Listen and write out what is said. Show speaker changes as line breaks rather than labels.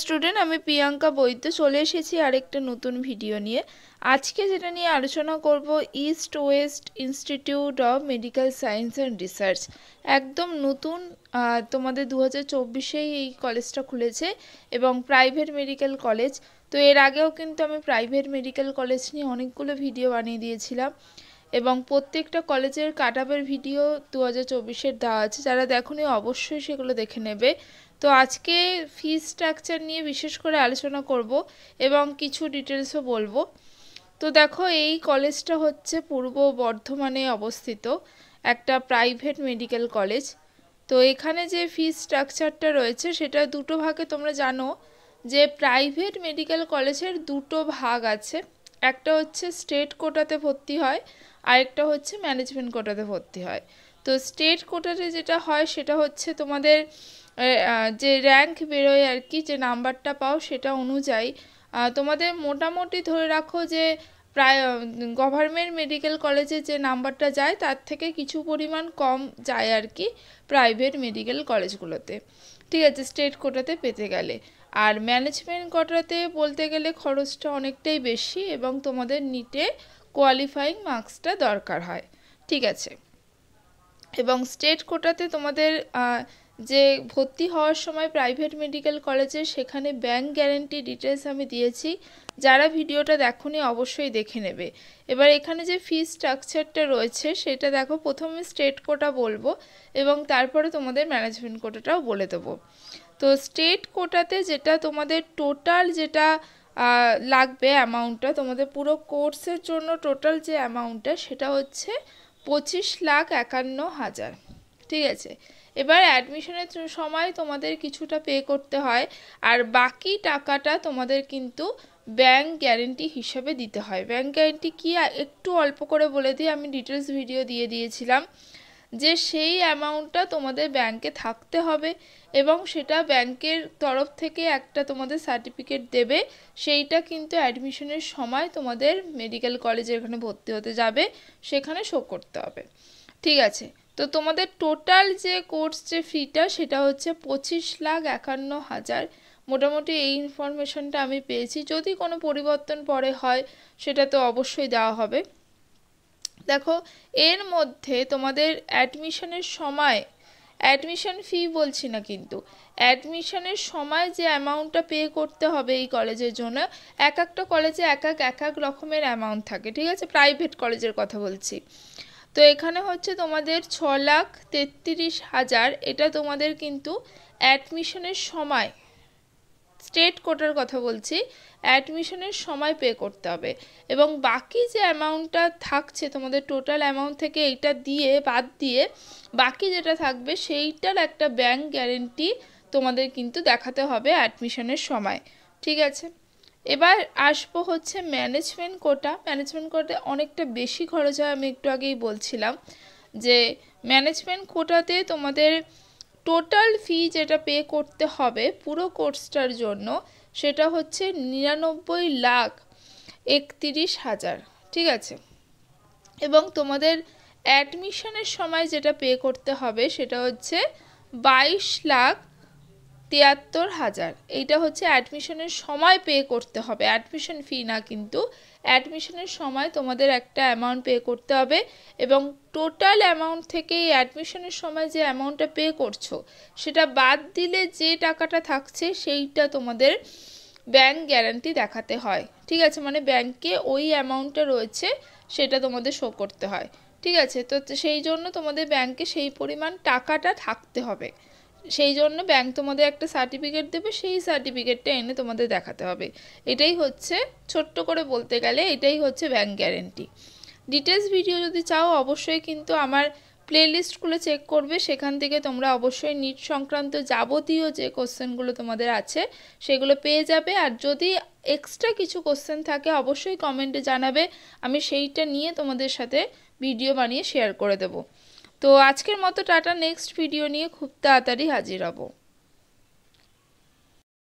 Student, আমি প্রিয়াঙ্কা বৈদ্য চলে এসেছি আরেকটা নতুন ভিডিও নিয়ে। আজকে যেটা নিয়ে আলোচনা করব, east West institute of medical science and research. একদম নতুন, তোমাদের 2024-এই এই কলেজটা খুলেছে এবং প্রাইভেট মেডিকেল কলেজ। তো এর আগেও কিন্তু আমি প্রাইভেট মেডিকেল কলেজ নিয়ে অনেকগুলো ভিডিও বানিয়ে দিয়েছিলাম এবং প্রত্যেকটা কলেজের কাট অফের ভিডিও 2024-এর দেওয়া আছে। যারা দেখোনি অবশ্যই সেগুলো দেখে নেবে। তো আজকে ফি স্ট্রাকচার নিয়ে বিশেষ করে আলোচনা করব এবং কিছু ডিটেলসও বলবো। তো দেখো, এই কলেজটা হচ্ছে পূর্ব বর্ধমানে অবস্থিত একটা প্রাইভেট মেডিকেল কলেজ। তো এখানে যে ফি স্ট্রাকচারটা রয়েছে সেটা দুটো ভাগে তোমরা জানো যে প্রাইভেট মেডিকেল কলেজের দুটো ভাগ আছে। একটা হচ্ছে স্টেট কোটাতে ভর্তি হয়, আরেকটা হচ্ছে ম্যানেজমেন্ট কোটাতে ভর্তি হয়। তো স্টেট কোটাতে যেটা হয় সেটা হচ্ছে তোমাদের যে র্যাঙ্ক বেরোয় আর কি, যে নাম্বারটা পাও সেটা অনুযায়ী তোমাদের মোটামুটি ধরে রাখো যে প্রায় গভর্নমেন্ট মেডিকেল কলেজে যে নাম্বারটা যায় তার থেকে কিছু পরিমাণ কম যায় আর কি প্রাইভেট মেডিকেল কলেজগুলোতে, ঠিক আছে, স্টেট কোটাতে পেতে গেলে। আর ম্যানেজমেন্ট কোটাতে বলতে গেলে খরচটা অনেকটাই বেশি এবং তোমাদের নিটে কোয়ালিফাইং মার্কসটা দরকার হয়, ঠিক আছে। এবং স্টেট কোটাতে তোমাদের যে ভর্তি হওয়ার সময় প্রাইভেট মেডিকেল কলেজে সেখানে ব্যাংক গ্যারেন্টি ডিটেলস আমি দিয়েছি, যারা ভিডিওটা দেখোনি অবশ্যই দেখে নেবে। এবার এখানে যে ফি স্ট্রাকচারটা রয়েছে সেটা দেখো, প্রথমে স্টেট কোটা বলবো এবং তারপরে তোমাদের ম্যানেজমেন্ট কোটাটাও বলে দেবো। তো স্টেট কোটাতে যেটা তোমাদের টোটাল যেটা লাগবে অ্যামাউন্টটা, তোমাদের পুরো কোর্সের জন্য টোটাল যে অ্যামাউন্টটা সেটা হচ্ছে 25,51,000, ঠিক আছে। এবার অ্যাডমিশনের সময় তোমাদের কিছুটা পে করতে হয় আর বাকি টাকাটা তোমাদের কিন্তু ব্যাংক গ্যারেন্টি হিসাবে দিতে হয়। ব্যাংক গ্যারেন্টি কি একটু অল্প করে বলে দিই, আমি ডিটেলস ভিডিও দিয়ে দিয়েছিলাম যে সেই অ্যামাউন্টটা তোমাদের ব্যাংকে থাকতে হবে এবং সেটা ব্যাংকের তরফ থেকে একটা তোমাদের সার্টিফিকেট দেবে, সেইটা কিন্তু অ্যাডমিশনের সময় তোমাদের মেডিকেল কলেজে এখানে ভর্তি হতে যাবে সেখানে শো করতে হবে, ঠিক আছে। তো তোমাদের টোটাল যে কোর্স যে ফিটা সেটা হচ্ছে 25,51,000। মোটামুটি এই ইনফরমেশনটা আমি পেয়েছি, যদি কোনো পরিবর্তন পরে হয় সেটা তো অবশ্যই দেওয়া হবে। দেখো, এর মধ্যে তোমাদের অ্যাডমিশনের সময়, অ্যাডমিশন ফি বলছি না কিন্তু, অ্যাডমিশনের সময় যে অ্যামাউন্টটা পে করতে হবে এই কলেজের জন্য, এক একটা কলেজে এক এক রকমের অ্যামাউন্ট থাকে, ঠিক আছে, প্রাইভেট কলেজের কথা বলছি। তো এখানে হচ্ছে তোমাদের 6,33,000, এটা তোমাদের কিন্তু অ্যাডমিশনের সময়, স্টেট কোটার কথা বলছি, অ্যাডমিশনের সময় পে করতে হবে এবং বাকি যে অ্যামাউন্টটা থাকছে তোমাদের টোটাল অ্যামাউন্ট থেকে এইটা দিয়ে বাদ দিয়ে বাকি যেটা থাকবে সেইটার একটা ব্যাংক গ্যারেন্টি তোমাদের কিন্তু দেখাতে হবে অ্যাডমিশনের সময়, ঠিক আছে। এবার আসবো হচ্ছে ম্যানেজমেন্ট কোটা। ম্যানেজমেন্ট কোটাতে অনেকটা বেশি খরচ হয়, আমি একটু আগেই বলছিলাম যে ম্যানেজমেন্ট কোটাতে তোমাদের টোটাল ফি যেটা পে করতে হবে পুরো কোর্সটার জন্য সেটা হচ্ছে 99,31,000, ঠিক আছে। এবং তোমাদের অ্যাডমিশনের সময় যেটা পে করতে হবে সেটা হচ্ছে 22,73,000। এইটা হচ্ছে অ্যাডমিশনের সময় পে করতে হবে, অ্যাডমিশন ফি না, কিন্তু অ্যাডমিশনের সময় তোমাদের একটা অ্যামাউন্ট পে করতে হবে এবং টোটাল অ্যামাউন্ট থেকে এই অ্যাডমিশনের সময় যে অ্যামাউন্টটা পে করছো সেটা বাদ দিলে যে টাকাটা থাকছে সেইটা তোমাদের ব্যাংক গ্যারান্টি দেখাতে হয়, ঠিক আছে, মানে ব্যাংকে ওই অ্যামাউন্টটা রয়েছে সেটা তোমাদের শো করতে হয়, ঠিক আছে। তো সেই জন্য তোমাদের ব্যাংকে সেই পরিমাণ টাকাটা থাকতে হবে, সেই জন্য ব্যাংক তোমাদের একটা সার্টিফিকেট দেবে, সেই সার্টিফিকেটটা এনে তোমাদের দেখাতে হবে। এটাই হচ্ছে, ছোট্ট করে বলতে গেলে এটাই হচ্ছে ব্যাংক গ্যারেন্টি। ডিটেলস ভিডিও যদি চাও অবশ্যই কিন্তু আমার প্লেলিস্টগুলো চেক করবে, সেখান থেকে তোমরা অবশ্যই নিট সংক্রান্ত যাবতীয় যে কোশ্চেনগুলো তোমাদের আছে সেগুলো পেয়ে যাবে। আর যদি এক্সট্রা কিছু কোশ্চেন থাকে অবশ্যই কমেন্টে জানাবে, আমি সেইটা নিয়ে তোমাদের সাথে ভিডিও বানিয়ে শেয়ার করে দেব। তো আজকের মতো টাটা, নেক্সট ভিডিও নিয়ে খুব তাড়াতাড়ি হাজির হব।